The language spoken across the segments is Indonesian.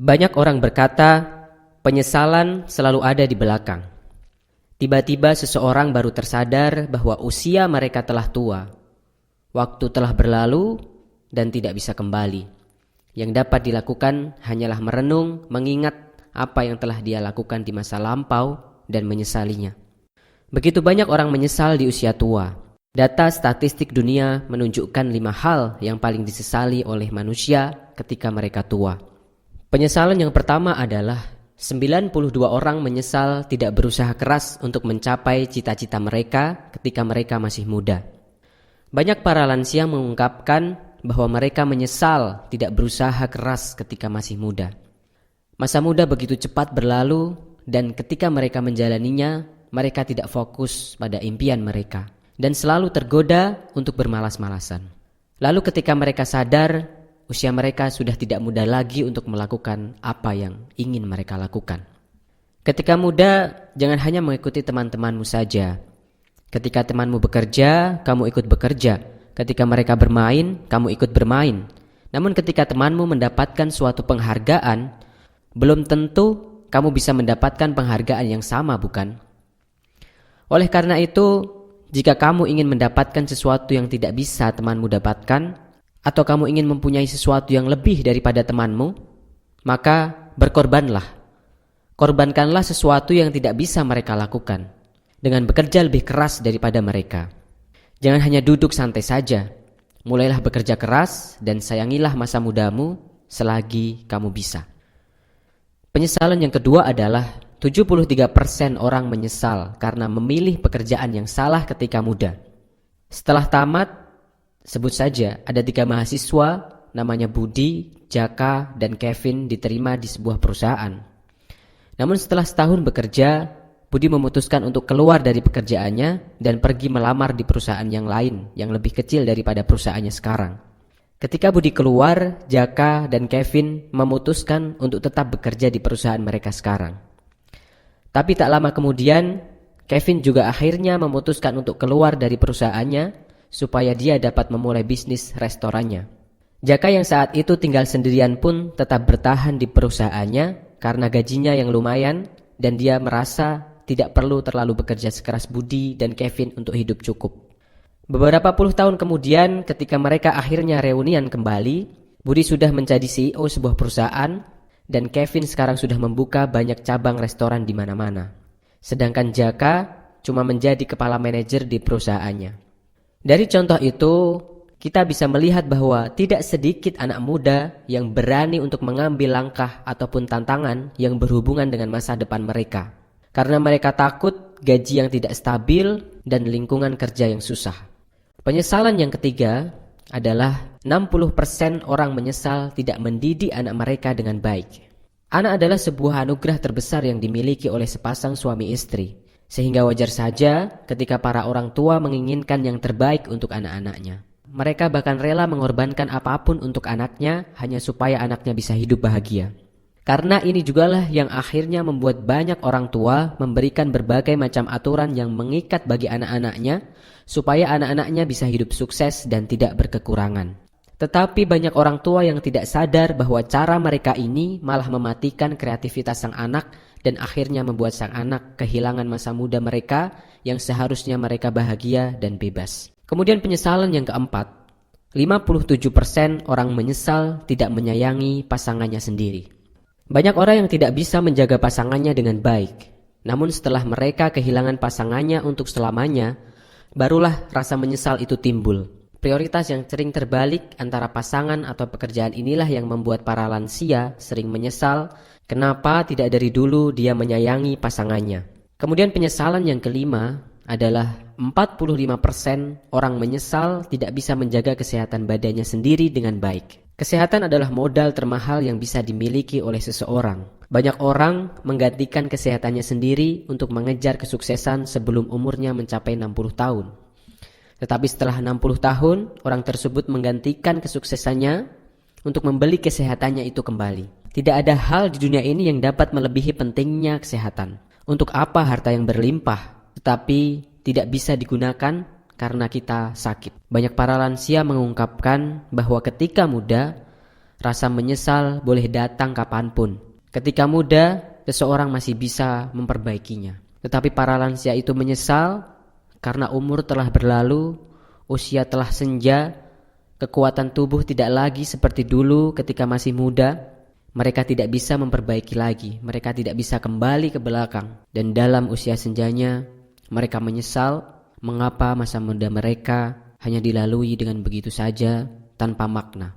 Banyak orang berkata, penyesalan selalu ada di belakang. Tiba-tiba seseorang baru tersadar bahwa usia mereka telah tua. Waktu telah berlalu dan tidak bisa kembali. Yang dapat dilakukan hanyalah merenung, mengingat apa yang telah dia lakukan di masa lampau dan menyesalinya. Begitu banyak orang menyesal di usia tua. Data statistik dunia menunjukkan 5 hal yang paling disesali oleh manusia ketika mereka tua. Penyesalan yang pertama adalah 92 orang menyesal tidak berusaha keras untuk mencapai cita-cita mereka ketika mereka masih muda. Banyak para lansia mengungkapkan bahwa mereka menyesal tidak berusaha keras ketika masih muda. Masa muda begitu cepat berlalu dan ketika mereka menjalaninya, mereka tidak fokus pada impian mereka dan selalu tergoda untuk bermalas-malasan. Lalu ketika mereka sadar, usia mereka sudah tidak muda lagi untuk melakukan apa yang ingin mereka lakukan. Ketika muda, jangan hanya mengikuti teman-temanmu saja. Ketika temanmu bekerja, kamu ikut bekerja. Ketika mereka bermain, kamu ikut bermain. Namun ketika temanmu mendapatkan suatu penghargaan, belum tentu kamu bisa mendapatkan penghargaan yang sama, bukan? Oleh karena itu, jika kamu ingin mendapatkan sesuatu yang tidak bisa temanmu dapatkan, atau kamu ingin mempunyai sesuatu yang lebih daripada temanmu, maka berkorbanlah. Korbankanlah sesuatu yang tidak bisa mereka lakukan, dengan bekerja lebih keras daripada mereka. Jangan hanya duduk santai saja. Mulailah bekerja keras dan sayangilah masa mudamu selagi kamu bisa. Penyesalan yang kedua adalah 73% orang menyesal karena memilih pekerjaan yang salah ketika muda. Setelah tamat, sebut saja ada 3 mahasiswa namanya Budi, Jaka, dan Kevin diterima di sebuah perusahaan. Namun setelah setahun bekerja, Budi memutuskan untuk keluar dari pekerjaannya dan pergi melamar di perusahaan yang lain yang lebih kecil daripada perusahaannya sekarang. Ketika Budi keluar, Jaka dan Kevin memutuskan untuk tetap bekerja di perusahaan mereka sekarang. Tapi tak lama kemudian, Kevin juga akhirnya memutuskan untuk keluar dari perusahaannya supaya dia dapat memulai bisnis restorannya. Jaka yang saat itu tinggal sendirian pun tetap bertahan di perusahaannya karena gajinya yang lumayan dan dia merasa tidak perlu terlalu bekerja sekeras Budi dan Kevin untuk hidup cukup. Beberapa puluh tahun kemudian ketika mereka akhirnya reunian kembali, Budi sudah menjadi CEO sebuah perusahaan dan Kevin sekarang sudah membuka banyak cabang restoran di mana-mana. Sedangkan Jaka cuma menjadi kepala manajer di perusahaannya. Dari contoh itu, kita bisa melihat bahwa tidak sedikit anak muda yang berani untuk mengambil langkah ataupun tantangan yang berhubungan dengan masa depan mereka. Karena mereka takut gaji yang tidak stabil dan lingkungan kerja yang susah. Penyesalan yang ketiga adalah 60% orang menyesal tidak mendidik anak mereka dengan baik. Anak adalah sebuah anugerah terbesar yang dimiliki oleh sepasang suami istri. Sehingga wajar saja ketika para orang tua menginginkan yang terbaik untuk anak-anaknya. Mereka bahkan rela mengorbankan apapun untuk anaknya hanya supaya anaknya bisa hidup bahagia. Karena ini jugalah yang akhirnya membuat banyak orang tua memberikan berbagai macam aturan yang mengikat bagi anak-anaknya supaya anak-anaknya bisa hidup sukses dan tidak berkekurangan. Tetapi banyak orang tua yang tidak sadar bahwa cara mereka ini malah mematikan kreativitas sang anak dan akhirnya membuat sang anak kehilangan masa muda mereka yang seharusnya mereka bahagia dan bebas. Kemudian penyesalan yang keempat, 57% orang menyesal tidak menyayangi pasangannya sendiri. Banyak orang yang tidak bisa menjaga pasangannya dengan baik. Namun setelah mereka kehilangan pasangannya untuk selamanya, barulah rasa menyesal itu timbul. Prioritas yang sering terbalik antara pasangan atau pekerjaan inilah yang membuat para lansia sering menyesal kenapa tidak dari dulu dia menyayangi pasangannya. Kemudian penyesalan yang kelima adalah 45% orang menyesal tidak bisa menjaga kesehatan badannya sendiri dengan baik. Kesehatan adalah modal termahal yang bisa dimiliki oleh seseorang. Banyak orang menggantikan kesehatannya sendiri untuk mengejar kesuksesan sebelum umurnya mencapai 60 tahun. Tetapi setelah 60 tahun, orang tersebut menggantikan kesuksesannya untuk membeli kesehatannya itu kembali. Tidak ada hal di dunia ini yang dapat melebihi pentingnya kesehatan. Untuk apa harta yang berlimpah, tetapi tidak bisa digunakan karena kita sakit. Banyak para lansia mengungkapkan bahwa ketika muda, Rasa menyesal boleh datang kapanpun. Ketika muda, seseorang masih bisa memperbaikinya. Tetapi para lansia itu menyesal karena umur telah berlalu, usia telah senja, kekuatan tubuh tidak lagi seperti dulu ketika masih muda. Mereka tidak bisa memperbaiki lagi, mereka tidak bisa kembali ke belakang. Dan dalam usia senjanya, mereka menyesal mengapa masa muda mereka hanya dilalui dengan begitu saja tanpa makna.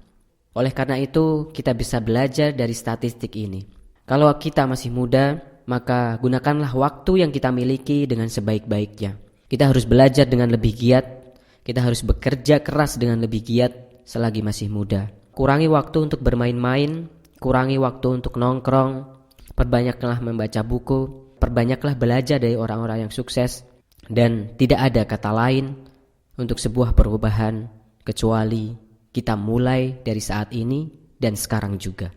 Oleh karena itu, kita bisa belajar dari statistik ini. Kalau kita masih muda, maka gunakanlah waktu yang kita miliki dengan sebaik-baiknya. Kita harus belajar dengan lebih giat, kita harus bekerja keras dengan lebih giat selagi masih muda. Kurangi waktu untuk bermain-main, kurangi waktu untuk nongkrong, perbanyaklah membaca buku, perbanyaklah belajar dari orang-orang yang sukses, dan tidak ada kata lain untuk sebuah perubahan kecuali kita mulai dari saat ini dan sekarang juga.